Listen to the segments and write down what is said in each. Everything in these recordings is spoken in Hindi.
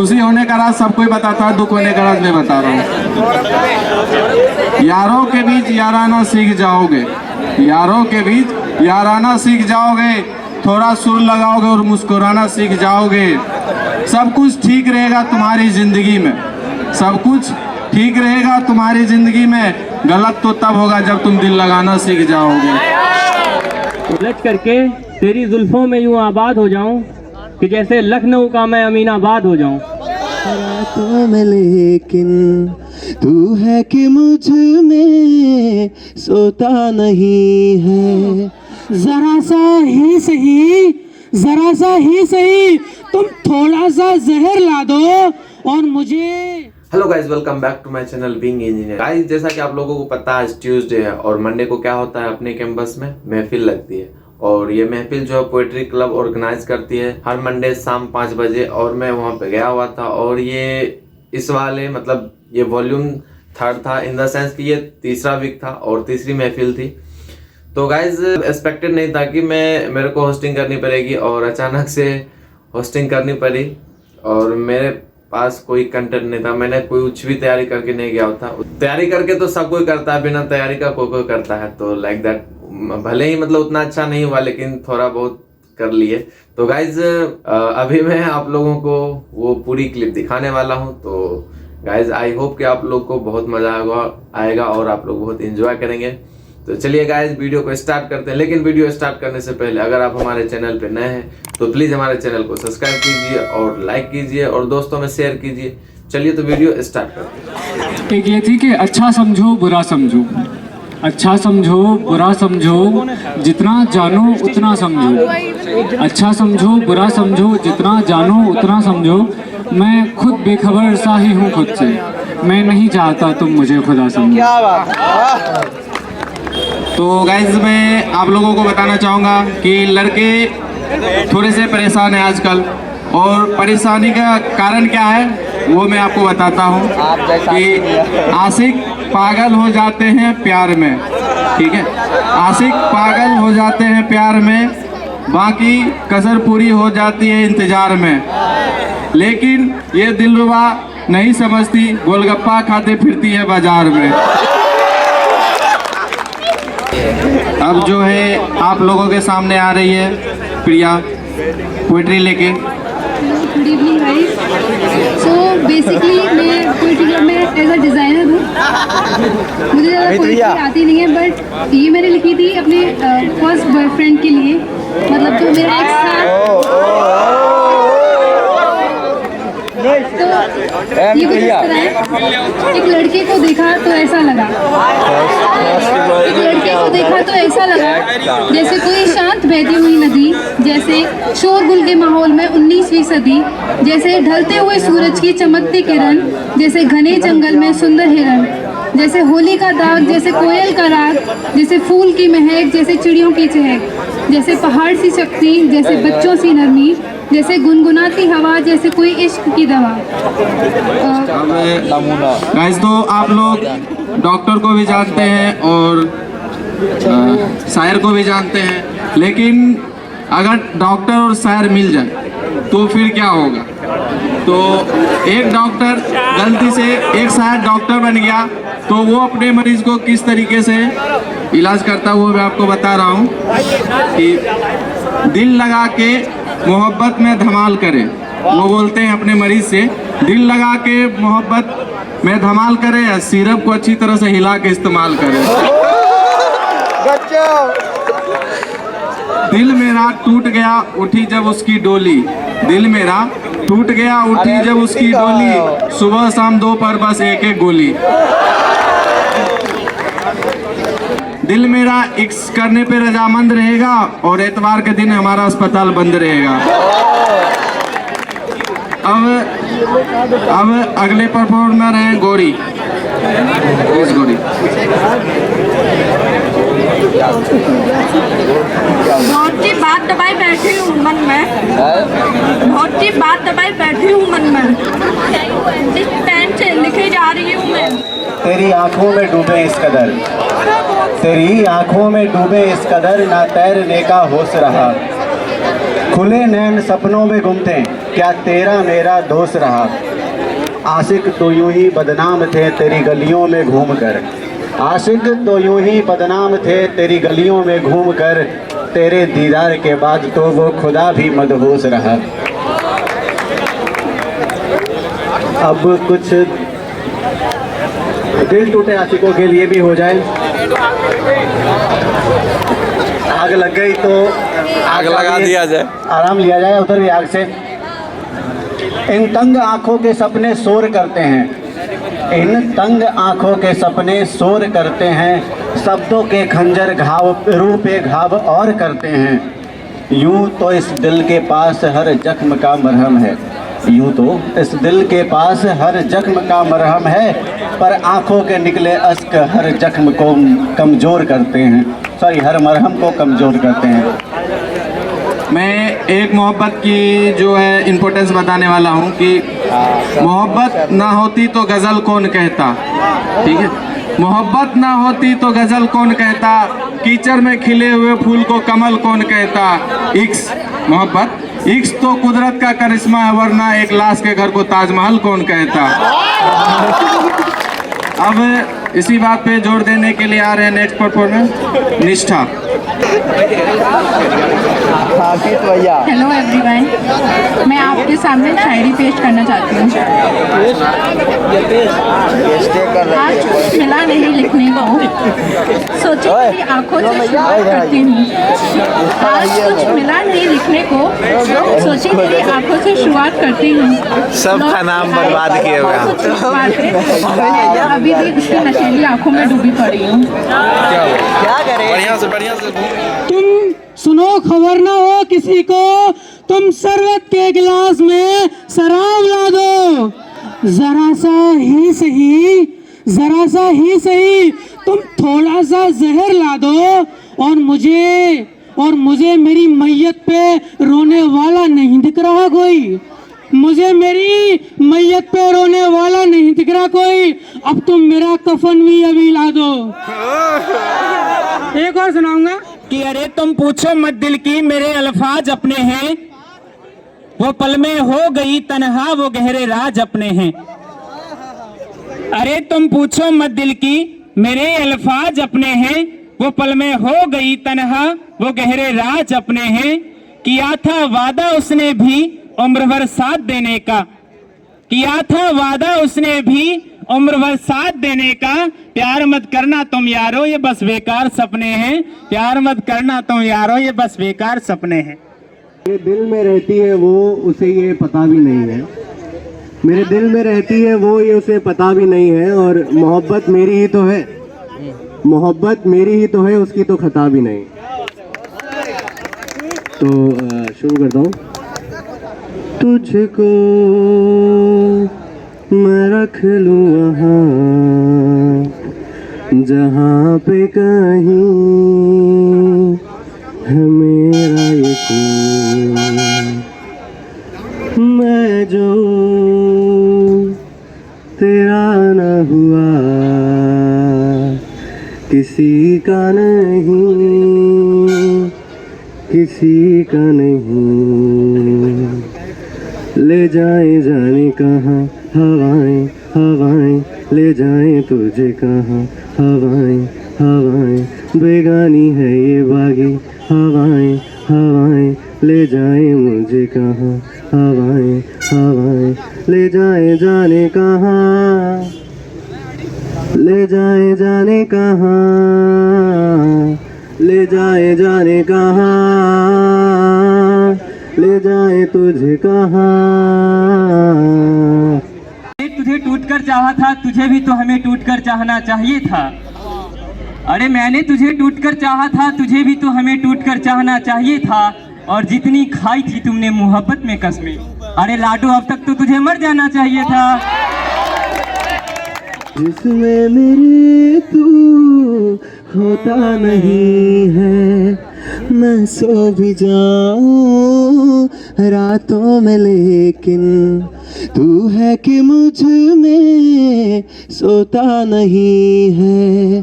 खुशी होने का राज सबको ही बताता है, दुख होने का राज मैं बता रहा हूँ। यारों के बीच याराना सीख जाओगे, यारों के बीच याराना सीख जाओगे, थोड़ा सुर लगाओगे और मुस्कुराना सीख जाओगे। सब कुछ ठीक रहेगा तुम्हारी जिंदगी में, सब कुछ ठीक रहेगा तुम्हारी जिंदगी में। गलत तो तब होगा जब तुम दिल लगाना सीख जाओगे। उलझ करके तेरी जुल्फों में यूं आबाद हो जाऊं कि जैसे लखनऊ का मैं अमीनाबाद हो जाऊं। रातों में लेकिन तू है कि मुझ में सोता नहीं है। जरा सा ही सही, जरा सा ही सही, तुम थोड़ा सा जहर ला दो और मुझे। Hello guys, welcome back to my channel being engineer. Guys, जैसा कि आप लोगों को पता है आज ट्यूसडे है और मंडे को क्या होता है, अपने कैंपस में महफिल लगती है। और ये महफिल जो है पोएट्री क्लब ऑर्गेनाइज करती है हर मंडे शाम 5 बजे। और मैं वहाँ पे गया हुआ था और ये इस वाले मतलब ये वॉल्यूम 3 था, इन द सेंस कि ये तीसरा वीक था और तीसरी महफिल थी। तो गाइज एक्सपेक्टेड नहीं था कि मेरे को होस्टिंग करनी पड़ेगी और अचानक से होस्टिंग करनी पड़ी। और मेरे पास कोई कंटेंट नहीं था, मैंने कुछ भी तैयारी करके नहीं गया था। तैयारी करके तो सब कोई करता है, बिना तैयारी का कोई करता है। तो लाइक दैट, भले ही मतलब उतना अच्छा नहीं हुआ लेकिन थोड़ा बहुत कर लिए। तो गाइज अभी मैं आप लोगों को वो पूरी क्लिप दिखाने वाला हूँ। तो गाइज आई होप कि आप लोग को बहुत मजा आएगा और आप लोग बहुत एंजॉय करेंगे। तो चलिए गाइज वीडियो को स्टार्ट करते हैं। लेकिन वीडियो स्टार्ट करने से पहले अगर आप हमारे चैनल पे नए हैं तो प्लीज हमारे चैनल को सब्सक्राइब कीजिए और लाइक कीजिए और दोस्तों में शेयर कीजिए। चलिए तो वीडियो स्टार्ट करते हैं। एक ये थी कि अच्छा समझो बुरा समझो, अच्छा समझो बुरा समझो, जितना जानो उतना समझो। अच्छा समझो बुरा समझो, जितना जानो उतना समझो। मैं खुद बेखबर सा ही हूँ खुद से, मैं नहीं चाहता तुम मुझे खुदा समझो। तो गाइज मैं आप लोगों को बताना चाहूँगा कि लड़के थोड़े से परेशान हैं आजकल। और परेशानी का कारण क्या है वो मैं आपको बताता हूँ कि आशिक पागल हो जाते हैं प्यार में, ठीक है। आशिक पागल हो जाते हैं प्यार में, बाकी कसर पूरी हो जाती है इंतजार में। लेकिन ये दिलरुबा नहीं समझती, गोलगप्पा खाते फिरती है बाजार में। अब जो है आप लोगों के सामने आ रही है प्रिया पोइट्री लेके। Good evening guys. So basically मैं पोइट्री क्लब में एज अ डिज़ाइनर हूँ। मुझे ज़्यादा पोइट्री आती नहीं है, बट ये मैंने लिखी थी अपने फर्स्ट बॉयफ्रेंड के लिए, मतलब जो मेरा एक्स था। तो ये कुछ इस तरह है। एक लड़के को देखा तो ऐसा लगा, एक लड़के को देखा तो ऐसा लगा जैसे कोई शांत बहती हुई नदी, जैसे शोरगुल के माहौल में 19वीं सदी, जैसे ढलते हुए सूरज की चमकती किरण, जैसे घने जंगल में सुंदर हिरन, जैसे होली का दाग, जैसे कोयल का राग, जैसे फूल की महक, जैसे चिड़ियों की चहक, जैसे पहाड़ सी शक्ति, जैसे बच्चों सी नरमी, जैसे गुनगुनाती हवा, जैसे कोई इश्क की दवा। गाइस तो आप लोग डॉक्टर को भी जानते हैं और शायर को भी जानते हैं, लेकिन अगर डॉक्टर और शायर मिल जाए तो फिर क्या होगा। तो एक डॉक्टर गलती से एक शायर डॉक्टर बन गया तो वो अपने मरीज को किस तरीके से इलाज करता है वो मैं आपको बता रहा हूँ कि दिल लगा के मोहब्बत में धमाल करे। वो बोलते हैं अपने मरीज से, दिल लगा के मोहब्बत में धमाल करे, सिरप को अच्छी तरह से हिला के इस्तेमाल करे। दिल मेरा टूट गया उठी जब उसकी डोली, दिल मेरा टूट गया उठी जब उसकी डोली, सुबह शाम दोपहर बस एक एक गोली। दिल मेरा इक्स करने पे रजामंद रहेगा और एतवार के दिन हमारा अस्पताल बंद रहेगा। अब अगले परफॉर्मर हैं गौरी। गौरी बहुत सी बात दबाई बैठी हूँ मन में, बहुत सी बात दबाई बैठी हूँ मन में, इस पेन से लिखे जा रही हूँ मैं। तेरी आंखों में डूबे इस कदर, तेरी आंखों में डूबे इस कदर, ना तैरने का होश रहा, खुले नैन सपनों में घूमते, क्या तेरा मेरा दोस्त रहा। आशिक तो यूं ही बदनाम थे तेरी गलियों में घूमकर, आशिक तो यूं ही बदनाम थे तेरी गलियों में घूमकर, तेरे दीदार के बाद तो वो खुदा भी मदहोश रहा। अब कुछ दिल टूटे आशिकों के लिए भी हो जाए। आग लग गई तो आग लगा दिया जाए, आराम लिया जाए उधर भी आग से। इन तंग आंखों के सपने शोर करते हैं, इन तंग आंखों के सपने शोर करते हैं, शब्दों के खंजर घाव रूह पे घाव और करते हैं। यूं तो इस दिल के पास हर जख्म का मरहम है, यूं तो इस दिल के पास हर जख्म का मरहम है, पर आंखों के निकले अश्क हर जख्म को कमज़ोर करते हैं, सॉरी हर मरहम को कमज़ोर करते हैं। मैं एक मोहब्बत की जो है इम्पोर्टेंस बताने वाला हूँ कि मोहब्बत ना होती तो गज़ल कौन कहता, ठीक है। मोहब्बत ना होती तो गज़ल कौन कहता, कीचड़ में खिले हुए फूल को कमल कौन कहता। इश्क मोहब्बत इश्क तो कुदरत का करिश्मा है, वरना एक लाश के घर को ताजमहल कौन कहता। अब इसी बात पे जोर देने के लिए आ रहे हैं नेक्स्ट परफॉर्मेंस निष्ठा। हेलो एवरीवन, मैं आपके सामने शायरी पेश करना चाहती हूँ। आज कुछ मिला नहीं लिखने को, सोचे मेरी आंखों से शुरुआत करती हूँ। आज कुछ मिला नहीं लिखने को, सोचे मेरी आंखों से शुरुआत करती हूँ। सबका नाम बर्बाद किए हुए हैं। अभी भी उसकी नशीली आंखों में डूबी पड़ी हूँ। बढ़िया से तुम सुनो खबर ना हो किसी को, तुम शरबत के गिलास में शराब ला दो। जरा सा ही सही, जरा सा ही सही, तुम थोड़ा सा जहर ला दो, और मुझे मेरी मैयत पे रोने वाला नहीं दिख रहा कोई। मुझे मेरी मैयत पे रोने वाला नहीं दिख रहा कोई। अब तुम मेरा कफन भी अभी ला दो। एक और सुनाऊंगा कि अरे तुम पूछो मत दिल की, मेरे अल्फाज अपने हैं, वो पल में हो गई तन्हा, वो गहरे राज अपने हैं। अरे तुम पूछो मत दिल की, मेरे अल्फाज अपने हैं, वो पल में हो गई तन्हा, वो गहरे राज अपने हैं। किया था वादा उसने भी उम्र भर साथ देने का, किया था वादा उसने भी उम्र भर साथ देने का। प्यार मत करना तुम यारो, ये बस बेकार सपने हैं, प्यार मत करना तुम यारो, ये बस बेकार सपने हैं। मेरे दिल में रहती है वो, उसे ये पता भी नहीं है। मेरे दिल में रहती है वो, ये उसे पता भी नहीं है। और मोहब्बत मेरी ही तो है, मोहब्बत मेरी ही तो है, उसकी तो खता भी नहीं। तो शुरू करता हूँ। तुझको मैं रख लूँ वहाँ जहाँ पे कहीं है मेरा यकीन, मैं जो तेरा न हुआ किसी का नहीं, किसी का नहीं। ले जाए जाने कहाँ हवाएं, हवाएं ले जाएं तुझे कहाँ, हवाएं, हवाएं बेगानी है ये बागी, हवाएं, हवाएं ले जाएं मुझे कहाँ, हवाएं, हवाएं ले जाए जाने कहाँ, ले जाए जाने कहाँ, ले जाए जाने कहाँ, ले जाए तुझे कहाँ। तुझे टूटकर चाहा था, तुझे भी तो हमें टूटकर चाहना चाहिए था। अरे मैंने तुझे टूटकर चाहा था, तुझे भी तो हमें टूटकर चाहना चाहिए था। और जितनी खाई थी तुमने मोहब्बत में कसमें, अरे लाडो अब तक तो तुझे मर जाना चाहिए था। जिसमें मेरे तू होता नहीं है, मैं सो भी जाऊं रातों में, लेकिन तू है कि मुझ में सोता नहीं है,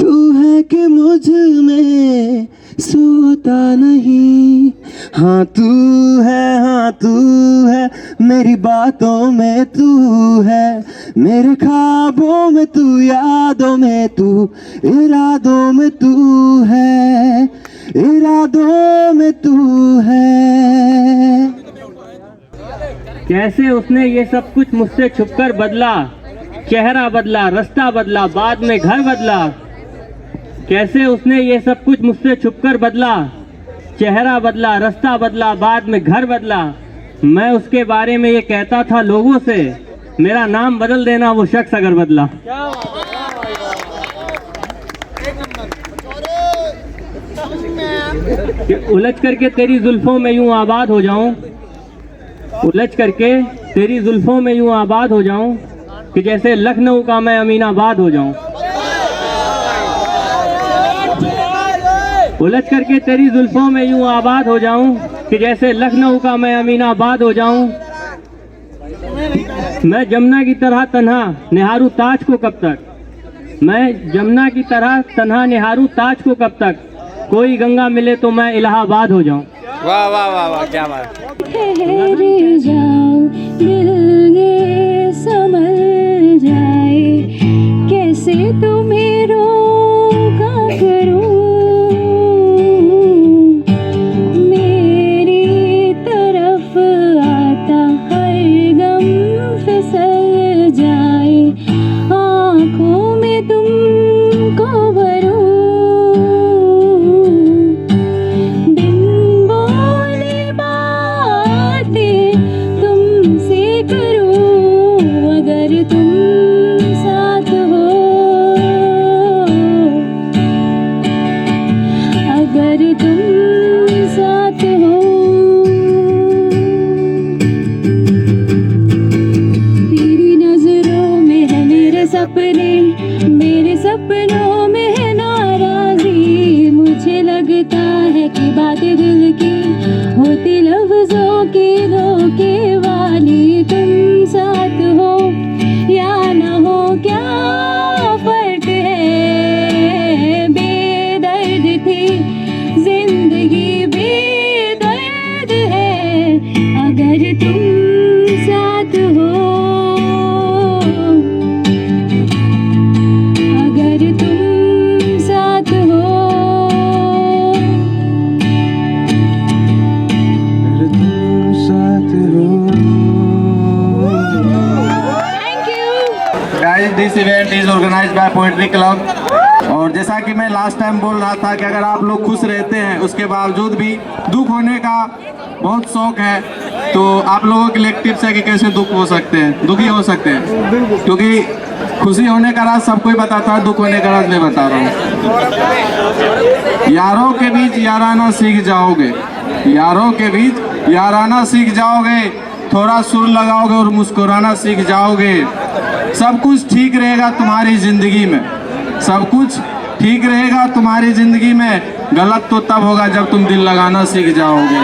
तू है कि मुझ में सोता नहीं। हाँ तू है मेरी बातों में तू है, मेरे ख्वाबों में तू, यादों में तू, इरादों में तू है, इरादों में तू है। कैसे उसने ये सब कुछ मुझसे छुपकर बदला, चेहरा बदला, रास्ता बदला, बाद में घर बदला। कैसे उसने ये सब कुछ मुझसे छुपकर बदला, चेहरा बदला, रास्ता बदला, बाद में घर बदला। मैं उसके बारे में ये कहता था लोगों से, मेरा नाम बदल देना वो शख्स अगर बदला। कि उलझ करके तेरी जुल्फों में यूं आबाद हो जाऊं, उलझ करके तेरी जुल्फों में यूं आबाद हो जाऊं कि जैसे लखनऊ का मैं अमीनाबाद हो जाऊं। उलझ करके तेरी जुल्फों में यूं आबाद हो जाऊं कि जैसे लखनऊ का मैं अमीनाबाद हो जाऊं। मैं जमुना की तरह तन्हा निहारूं ताज को कब तक, मैं जमुना की तरह तन्हा निहारूं ताज को कब तक, कोई गंगा मिले तो मैं इलाहाबाद हो जाऊं। वाह वाह वाह वाह, क्या बात। ठहर जाओ दिल ये संभल जाए, कैसे तुम्हें रोका करूं, मेरी तरफ आता हर गम फिसल जाए, आँखों में तुमको भरूं, बिन बोले बातें तुमसे करूं, अगर तुम साथ हो, अगर तुम साथ हो। तेरी नजरों में है मेरे सपने, मेरे सपनों में है नाराजी, मुझे लगता है कि बातें दिल की होती लफ्जों की धोखे वाली। तुम साथ हो या ना हो क्या फर्क है, बेदर्द थी जिंदगी बेदर्द है, अगर तुम साथ हो, अगर तुम साथ हो, अगर तुम साथ हो। Thank you. Guys, this event is organised by poetry club. और जैसा कि मैं लास्ट टाइम बोल रहा था कि अगर आप लोग खुश रहते हैं उसके बावजूद भी दुख होने का बहुत शौक है, तो आप लोगों के लिए टिप्स है कि कैसे दुख हो सकते हैं, दुखी हो सकते हैं। क्योंकि खुशी होने का राज सब कोई बताता है, दुख होने का राज मैं बता रहा हूँ। यारों के बीच याराना सीख जाओगे, यारों के बीच याराना सीख जाओगे, थोड़ा सुर लगाओगे और मुस्कुराना सीख जाओगे। सब कुछ ठीक रहेगा तुम्हारी जिंदगी में, सब कुछ ठीक रहेगा तुम्हारी जिंदगी में। गलत तो तब होगा जब तुम दिल लगाना सीख जाओगे।